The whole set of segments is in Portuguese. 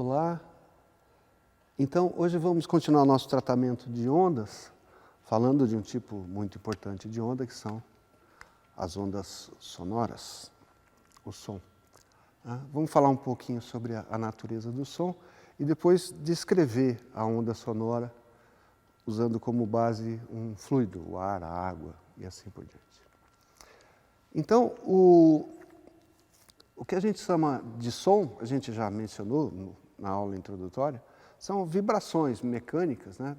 Olá. Então, hoje vamos continuar nosso tratamento de ondas, falando de um tipo muito importante de onda, que são as ondas sonoras, o som. Vamos falar um pouquinho sobre a natureza do som e depois descrever a onda sonora usando como base um fluido, o ar, a água e assim por diante. Então, o que a gente chama de som, a gente já mencionou na aula introdutória, são vibrações mecânicas, né,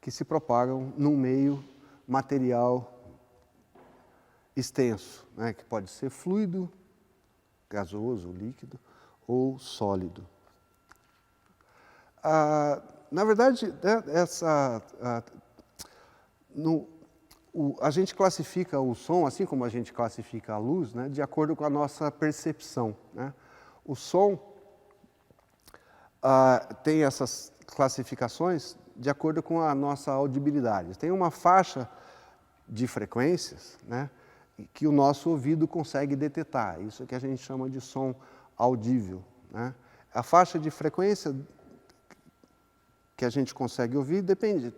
que se propagam num meio material extenso, né, que pode ser fluido, gasoso, líquido ou sólido. Na verdade, né, a gente classifica o som, assim como a gente classifica a luz, né, de acordo com a nossa percepção, né? O som tem essas classificações de acordo com a nossa audibilidade. Tem uma faixa de frequências, né, que o nosso ouvido consegue detectar. Isso que a gente chama de som audível, né? A faixa de frequência que a gente consegue ouvir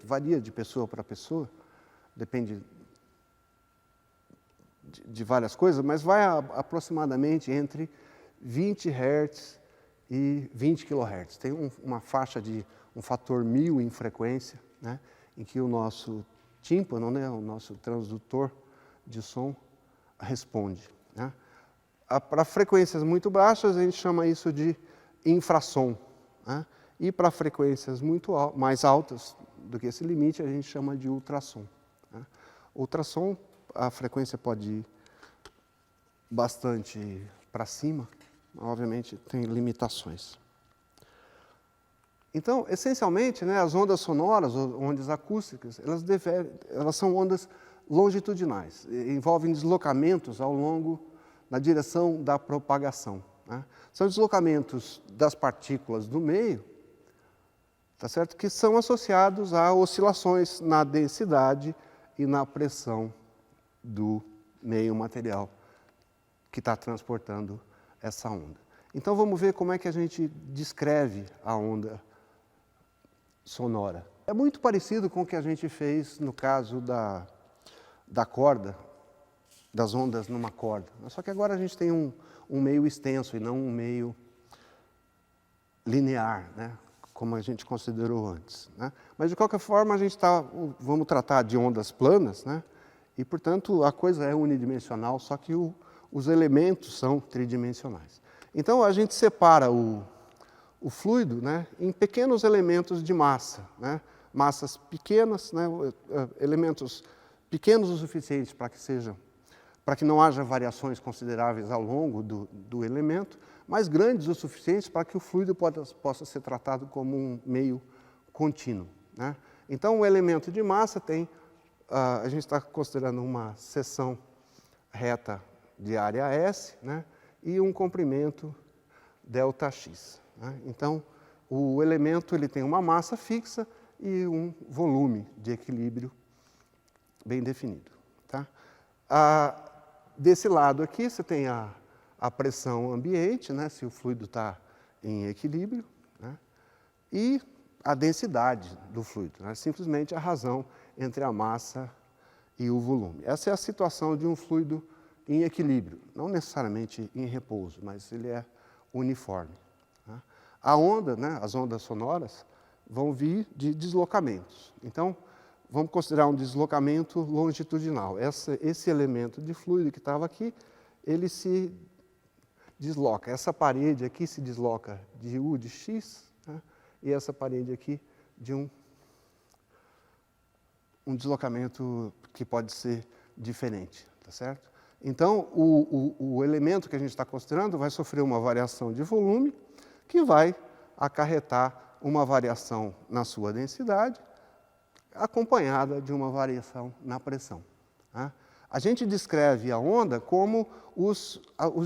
varia de pessoa para pessoa, depende de várias coisas, mas vai aproximadamente entre 20 Hz e 20 kHz. Tem uma faixa de um fator 1000 em frequência, né, em que o nosso tímpano, né, o nosso transdutor de som, responde, né. Para frequências muito baixas, a gente chama isso de infrassom, né, e para frequências mais altas do que esse limite, a gente chama de ultrassom, né. Ultrassom, a frequência pode ir bastante para cima, obviamente tem limitações. Então, essencialmente, né, as ondas sonoras, ondas acústicas, elas são ondas longitudinais, envolvem deslocamentos na direção da propagação, né? São deslocamentos das partículas do meio, tá certo? Que são associados a oscilações na densidade e na pressão do meio material que está transportando essa onda. Então vamos ver como é que a gente descreve a onda sonora. É muito parecido com o que a gente fez no caso da corda, das ondas numa corda. Só que agora a gente tem um meio extenso e não um meio linear, né, como a gente considerou antes, né? Mas de qualquer forma vamos tratar de ondas planas, né? E portanto a coisa é unidimensional, só que os elementos são tridimensionais. Então a gente separa o fluido, né, em pequenos elementos de massa, né? Massas pequenas, né, elementos pequenos o suficiente para que não haja variações consideráveis ao longo do elemento, mas grandes o suficiente para que o fluido possa ser tratado como um meio contínuo, né? Então, o elemento de massa tem, a gente está considerando uma seção reta de área S, né, e um comprimento ΔX, né? Então, o elemento ele tem uma massa fixa e um volume de equilíbrio bem definido, tá? Desse lado aqui, você tem a pressão ambiente, né, se o fluido está em equilíbrio, né, e a densidade do fluido, né, simplesmente a razão entre a massa e o volume. Essa é a situação de um fluido em equilíbrio, não necessariamente em repouso, mas ele é uniforme, né. A onda, né, as ondas sonoras, vão vir de deslocamentos. Então, vamos considerar um deslocamento longitudinal. Esse elemento de fluido que estava aqui, ele se desloca. Essa parede aqui se desloca de U de X, né, e essa parede aqui de um deslocamento que pode ser diferente, tá certo? Então, o elemento que a gente está considerando vai sofrer uma variação de volume que vai acarretar uma variação na sua densidade, acompanhada de uma variação na pressão, né? A gente descreve a onda como os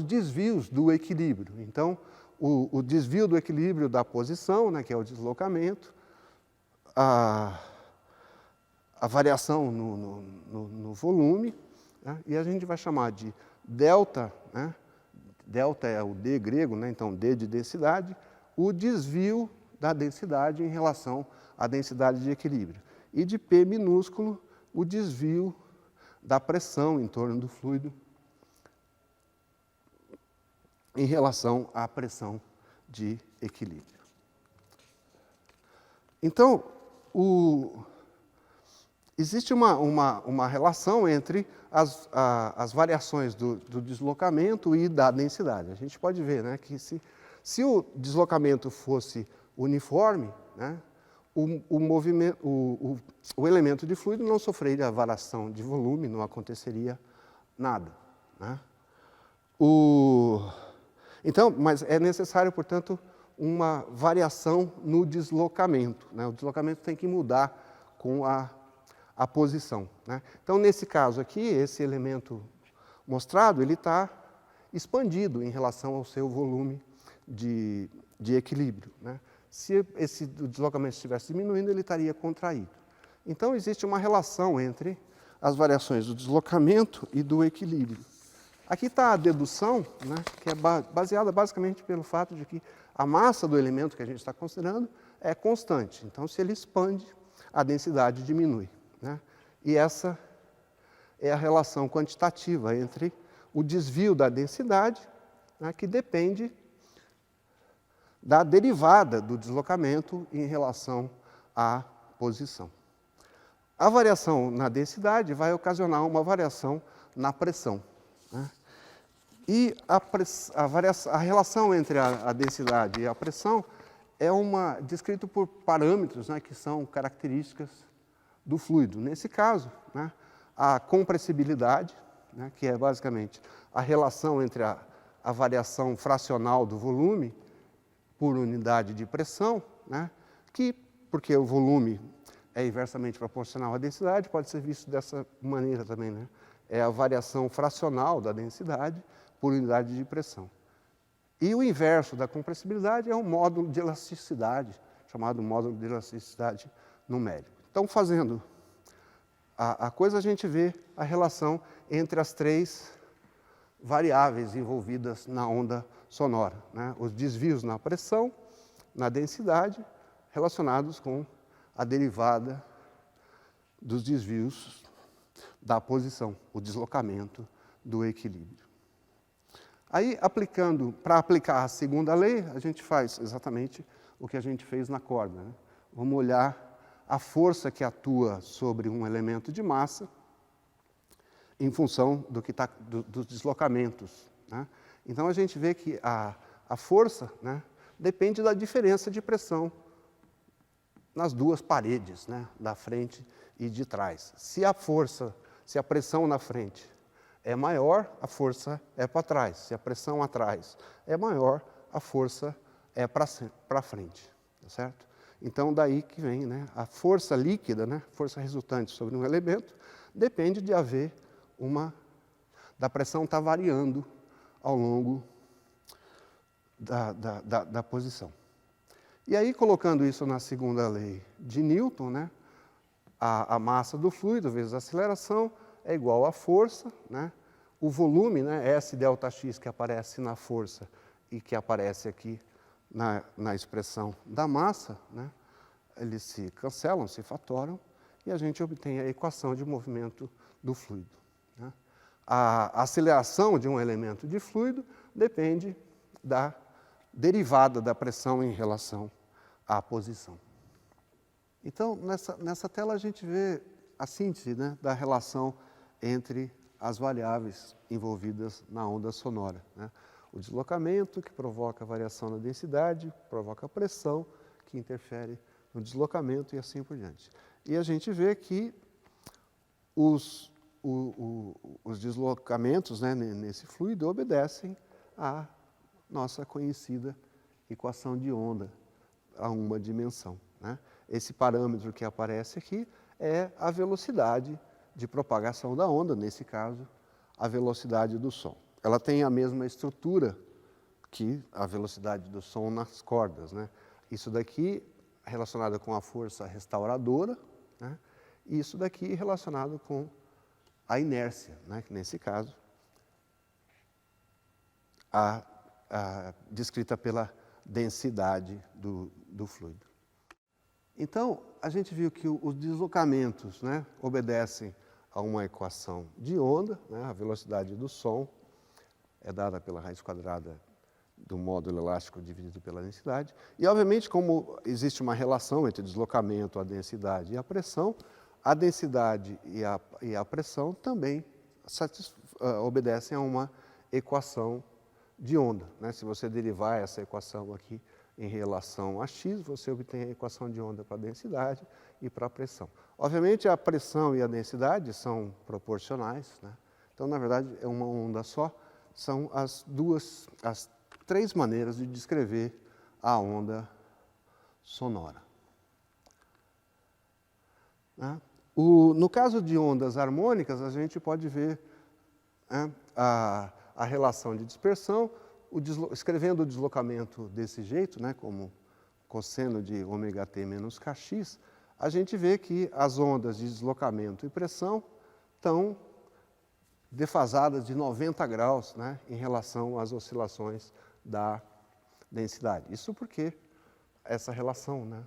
desvios do equilíbrio. Então, o desvio do equilíbrio da posição, né, que é o deslocamento, a variação no volume, né, e a gente vai chamar de delta, né? Delta é o D grego, né, então D de densidade, o desvio da densidade em relação à densidade de equilíbrio. E de P minúsculo, o desvio da pressão em torno do fluido em relação à pressão de equilíbrio. Então, existe uma relação entre as variações do deslocamento e da densidade. A gente pode ver, né, que se o deslocamento fosse uniforme, né, o elemento de fluido não sofreria variação de volume, não aconteceria nada, né? Então, mas é necessário, portanto, uma variação no deslocamento, né? O deslocamento tem que mudar com a posição, né? Então, nesse caso aqui, esse elemento mostrado, ele está expandido em relação ao seu volume de equilíbrio, né? Se o deslocamento estivesse diminuindo, ele estaria contraído. Então, existe uma relação entre as variações do deslocamento e do equilíbrio. Aqui está a dedução, né, que é baseada basicamente pelo fato de que a massa do elemento que a gente está considerando é constante. Então, se ele expande, a densidade diminui, né? E essa é a relação quantitativa entre o desvio da densidade, né, que depende da derivada do deslocamento em relação à posição. A variação na densidade vai ocasionar uma variação na pressão, né? E a relação entre a densidade e a pressão é descrito por parâmetros, né, que são características do fluido. Nesse caso, né, a compressibilidade, né, que é basicamente a relação entre a variação fracional do volume por unidade de pressão, né, porque o volume é inversamente proporcional à densidade, pode ser visto dessa maneira também, né? É a variação fracional da densidade por unidade de pressão. E o inverso da compressibilidade é um módulo de elasticidade, chamado módulo de elasticidade numérico. Então, fazendo a coisa, a gente vê a relação entre as três variáveis envolvidas na onda sonora, né? Os desvios na pressão, na densidade, relacionados com a derivada dos desvios da posição, o deslocamento do equilíbrio. Aí, para aplicar a segunda lei, a gente faz exatamente o que a gente fez na corda, né? Vamos olhar a força que atua sobre um elemento de massa em função dos deslocamentos, né? Então, a gente vê que a força, né, depende da diferença de pressão nas duas paredes, né, da frente e de trás. Se a pressão na frente é maior, a força é para trás. Se a pressão atrás é maior, a força é para frente, tá certo? Então, daí que vem, né, a força líquida, né, força resultante sobre um elemento, depende de haver da pressão estar variando ao longo da posição. E aí, colocando isso na segunda lei de Newton, né, a massa do fluido vezes a aceleração é igual à força, né? O volume, né, S ΔX, que aparece na força e que aparece aqui na expressão da massa, né, eles se cancelam, se fatoram, e a gente obtém a equação de movimento do fluido, né? A aceleração de um elemento de fluido depende da derivada da pressão em relação à posição. Então, nessa tela a gente vê a síntese, né, da relação entre as variáveis envolvidas na onda sonora, né? O deslocamento, que provoca variação na densidade, provoca a pressão, que interfere no deslocamento e assim por diante. E a gente vê que os deslocamentos, né, nesse fluido obedecem à nossa conhecida equação de onda a uma dimensão, né? Esse parâmetro que aparece aqui é a velocidade de propagação da onda, nesse caso, a velocidade do som. Ela tem a mesma estrutura que a velocidade do som nas cordas, né? Isso daqui relacionado com a força restauradora, né? E isso daqui relacionado com a inércia, né? Que nesse caso, descrita pela densidade do fluido. Então, a gente viu que os deslocamentos, né, obedecem a uma equação de onda, né, a velocidade do som é dada pela raiz quadrada do módulo elástico dividido pela densidade. E, obviamente, como existe uma relação entre o deslocamento, a densidade e a pressão, a densidade e a pressão também obedecem a uma equação de onda, né? Se você derivar essa equação aqui em relação a x, você obtém a equação de onda para a densidade e para a pressão. Obviamente, a pressão e a densidade são proporcionais, né? Então, na verdade, é uma onda só. São as três maneiras de descrever a onda sonora. Né? No caso de ondas harmônicas, a gente pode ver, né, a relação de dispersão, escrevendo o deslocamento desse jeito, né, como cosseno de ωt menos kx, a gente vê que as ondas de deslocamento e pressão estão defasadas de 90 graus, né, em relação às oscilações da densidade. Isso porque essa relação, né,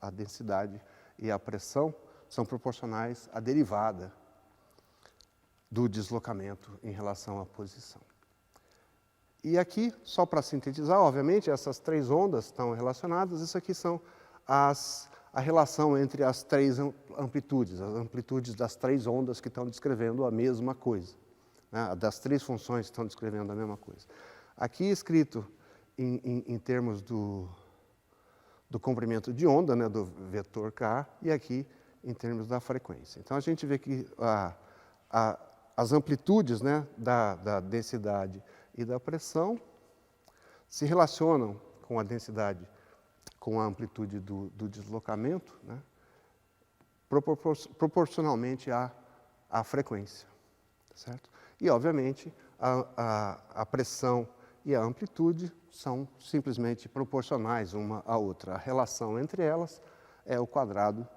a densidade e a pressão são proporcionais à derivada do deslocamento em relação à posição. E aqui, só para sintetizar, obviamente, essas três ondas estão relacionadas. Isso aqui são a relação entre as três amplitudes, as amplitudes das três ondas que estão descrevendo a mesma coisa, né? Das três funções que estão descrevendo a mesma coisa. Aqui escrito em termos do comprimento de onda, né, do vetor K, e aqui em termos da frequência. Então, a gente vê que as amplitudes, né, da densidade e da pressão se relacionam com a densidade, com a amplitude do deslocamento, né, proporcionalmente à frequência, certo? E, obviamente, a pressão e a amplitude são simplesmente proporcionais uma à outra. A relação entre elas é o quadrado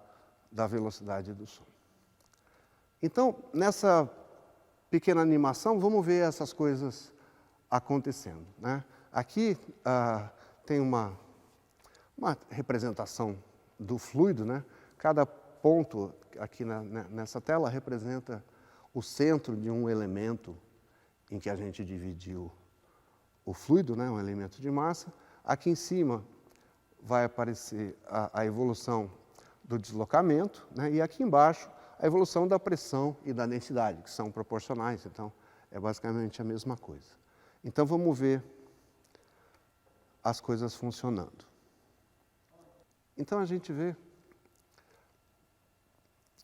da velocidade do som. Então, nessa pequena animação, vamos ver essas coisas acontecendo, né? Aqui tem uma representação do fluido, né? Cada ponto aqui nessa tela representa o centro de um elemento em que a gente dividiu o fluido, né? Um elemento de massa. Aqui em cima vai aparecer a evolução do deslocamento, né? E aqui embaixo a evolução da pressão e da densidade, que são proporcionais, então é basicamente a mesma coisa. Então vamos ver as coisas funcionando. Então a gente vê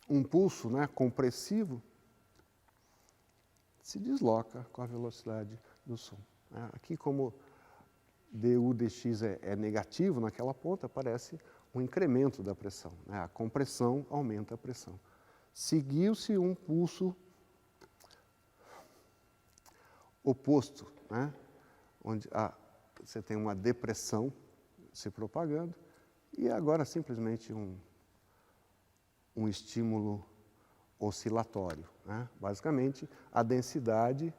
um pulso, né, compressivo se desloca com a velocidade do som. Aqui, como du dx é negativo naquela ponta, aparece um incremento da pressão, né? A compressão aumenta a pressão. Seguiu-se um pulso oposto, né? Onde você tem uma depressão se propagando, e agora simplesmente um estímulo oscilatório, né? Basicamente, a densidade,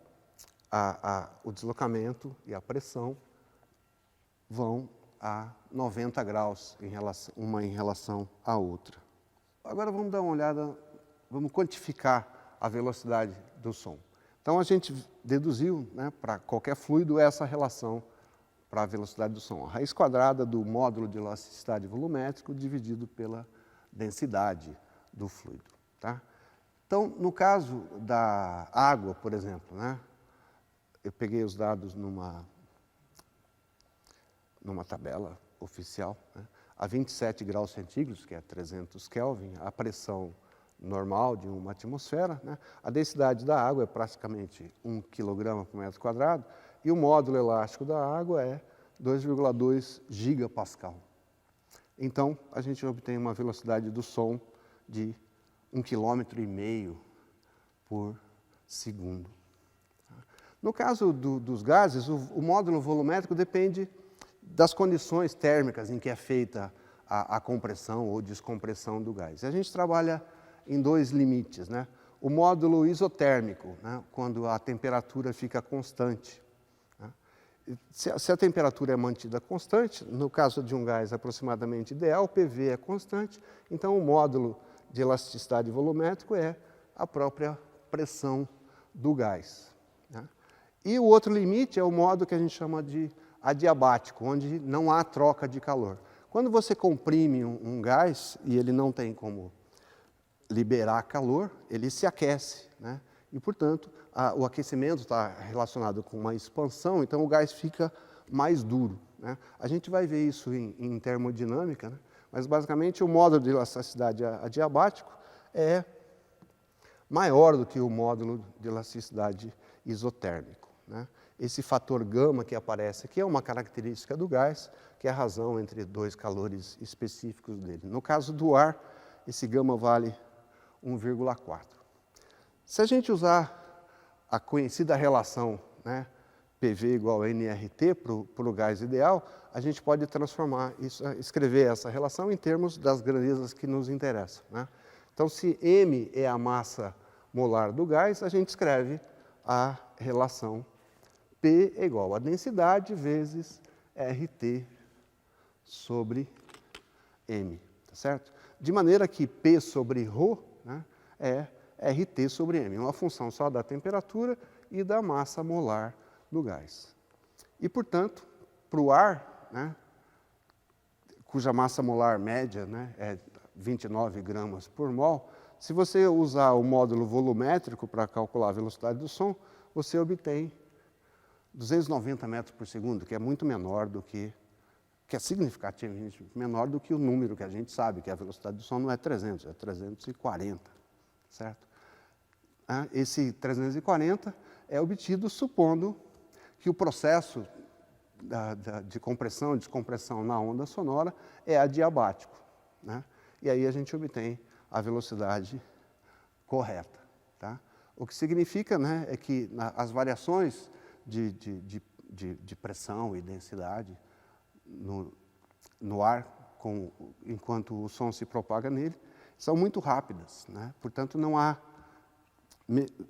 o deslocamento e a pressão vão a 90 graus uma em relação à outra. Agora vamos dar uma olhada, vamos quantificar a velocidade do som. Então a gente deduziu, né, para qualquer fluido essa relação para a velocidade do som. A raiz quadrada do módulo de elasticidade volumétrico dividido pela densidade do fluido. Tá? Então, no caso da água, por exemplo, né, eu peguei os dados numa tabela oficial, né, a 27 graus centígrados, que é 300 Kelvin, a pressão normal de uma atmosfera, né, a densidade da água é praticamente 1 kg por metro quadrado, e o módulo elástico da água é 2,2 gigapascal. Então, a gente obtém uma velocidade do som de 1,5 km por segundo. No caso dos gases, o módulo volumétrico depende das condições térmicas em que é feita a compressão ou descompressão do gás. E a gente trabalha em dois limites, né? O módulo isotérmico, né, quando a temperatura fica constante, né? Se a temperatura é mantida constante, no caso de um gás aproximadamente ideal, o PV é constante, então o módulo de elasticidade volumétrico é a própria pressão do gás, né? E o outro limite é o modo que a gente chama de adiabático, onde não há troca de calor. Quando você comprime um gás e ele não tem como liberar calor, ele se aquece, né? E, portanto, o aquecimento está relacionado com uma expansão, então o gás fica mais duro, né? A gente vai ver isso em termodinâmica, né? Mas, basicamente, o módulo de elasticidade adiabático é maior do que o módulo de elasticidade isotérmico, né? Esse fator gama que aparece aqui é uma característica do gás, que é a razão entre dois calores específicos dele. No caso do ar, esse gama vale 1,4. Se a gente usar a conhecida relação, né, PV igual a nRT para o gás ideal, a gente pode transformar isso, escrever essa relação em termos das grandezas que nos interessam, né? Então, se M é a massa molar do gás, a gente escreve a relação P é igual a densidade vezes RT sobre M, tá certo? De maneira que P sobre ρ, né, é RT sobre M, uma função só da temperatura e da massa molar do gás. E, portanto, para o ar, né, cuja massa molar média, né, é 29 gramas por mol, se você usar o módulo volumétrico para calcular a velocidade do som, você obtém 290 metros por segundo, que é muito menor do que é significativamente menor do que o número que a gente sabe, que a velocidade do som não é 300, é 340, certo? Esse 340 é obtido supondo que o processo de compressão e descompressão na onda sonora é adiabático, né? E aí a gente obtém a velocidade correta, tá? O que significa, né, é que as variações de pressão e densidade no ar, enquanto o som se propaga nele, são muito rápidas, né? Portanto, não há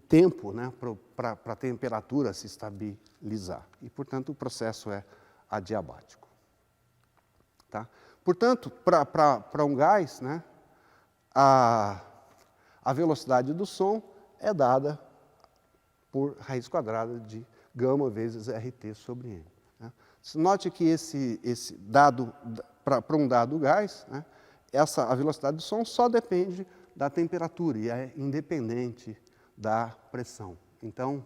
tempo, né, para a temperatura se estabilizar. E, portanto, o processo é adiabático, tá? Portanto, para um gás, né, a velocidade do som é dada por raiz quadrada de gama vezes RT sobre M, né? Note que esse dado, para um dado gás, né, a velocidade do som só depende da temperatura e é independente da pressão. Então,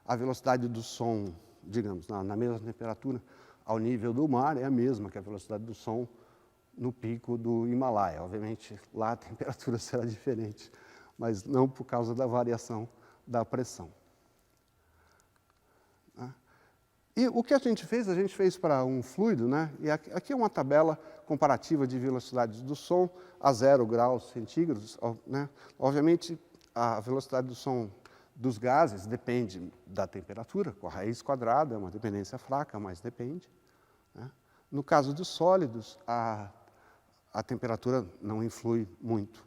a velocidade do som, digamos, na mesma temperatura, ao nível do mar, é a mesma que a velocidade do som no pico do Himalaia. Obviamente, lá a temperatura será diferente, mas não por causa da variação da pressão. E o que a gente fez para um fluido, né? E aqui é uma tabela comparativa de velocidades do som a 0 graus centígrados, né? Obviamente, a velocidade do som dos gases depende da temperatura, com a raiz quadrada, é uma dependência fraca, mas depende, né? No caso dos sólidos, a temperatura não influi muito,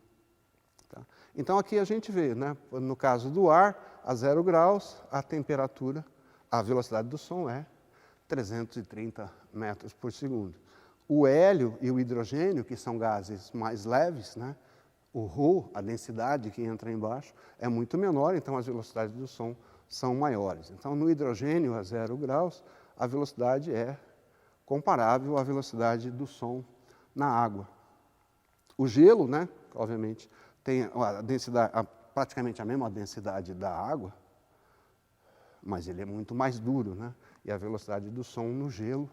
tá? Então, aqui a gente vê, né, no caso do ar, a 0 graus, a velocidade do som é 330 metros por segundo. O hélio e o hidrogênio, que são gases mais leves, né, o ρ, a densidade que entra embaixo, é muito menor, então as velocidades do som são maiores. Então, no hidrogênio, a 0 graus, a velocidade é comparável à velocidade do som na água. O gelo, né, obviamente, tem a densidade, praticamente a mesma densidade da água, mas ele é muito mais duro, né? E a velocidade do som no gelo,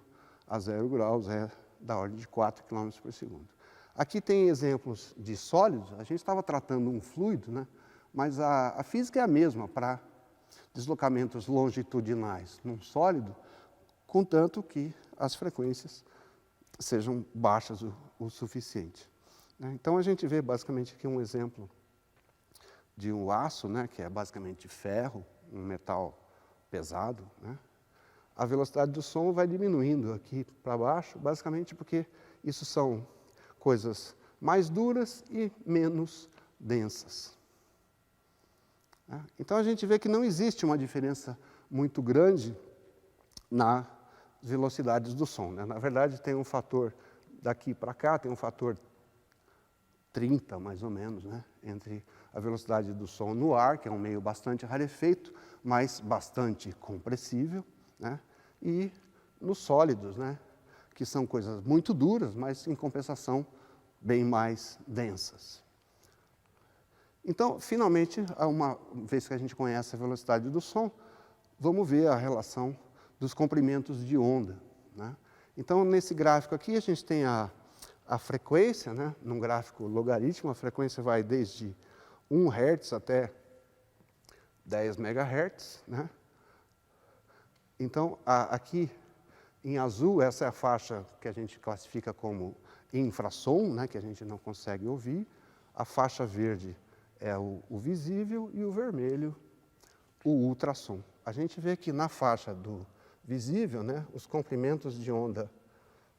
a 0 graus, é da ordem de 4 km por segundo. Aqui tem exemplos de sólidos. A gente estava tratando um fluido, né? Mas a física é a mesma para deslocamentos longitudinais num sólido, contanto que as frequências sejam baixas o suficiente, né? Então, a gente vê basicamente aqui um exemplo de um aço, né, que é basicamente ferro, um metal pesado, né? A velocidade do som vai diminuindo aqui para baixo, basicamente porque isso são coisas mais duras e menos densas, né? Então, a gente vê que não existe uma diferença muito grande na velocidades do som, né? Na verdade, tem um fator daqui para cá, tem um fator 30, mais ou menos, né? Entre a velocidade do som no ar, que é um meio bastante rarefeito, mas bastante compressível, né? E nos sólidos, né? Que são coisas muito duras, mas, em compensação, bem mais densas. Então, finalmente, uma vez que a gente conhece a velocidade do som, vamos ver a relação dos comprimentos de onda, né? Então, nesse gráfico aqui, a gente tem a frequência, né? Num gráfico logaritmo, a frequência vai desde 1 Hz até 10 MHz, né? Então, aqui em azul, essa é a faixa que a gente classifica como infrassom, né? Que a gente não consegue ouvir. A faixa verde é o visível e o vermelho, o ultrassom. A gente vê que na faixa do visível, né, os comprimentos de onda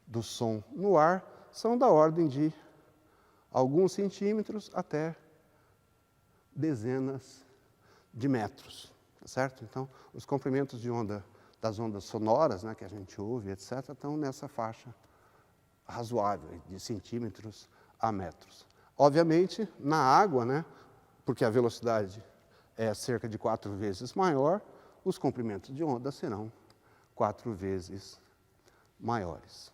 do som no ar são da ordem de alguns centímetros até dezenas de metros, tá certo? Então, os comprimentos de onda das ondas sonoras, né, que a gente ouve, etc., estão nessa faixa razoável, de centímetros a metros. Obviamente, na água, né, porque a velocidade é cerca de 4 vezes maior, os comprimentos de onda serão 4 vezes maiores.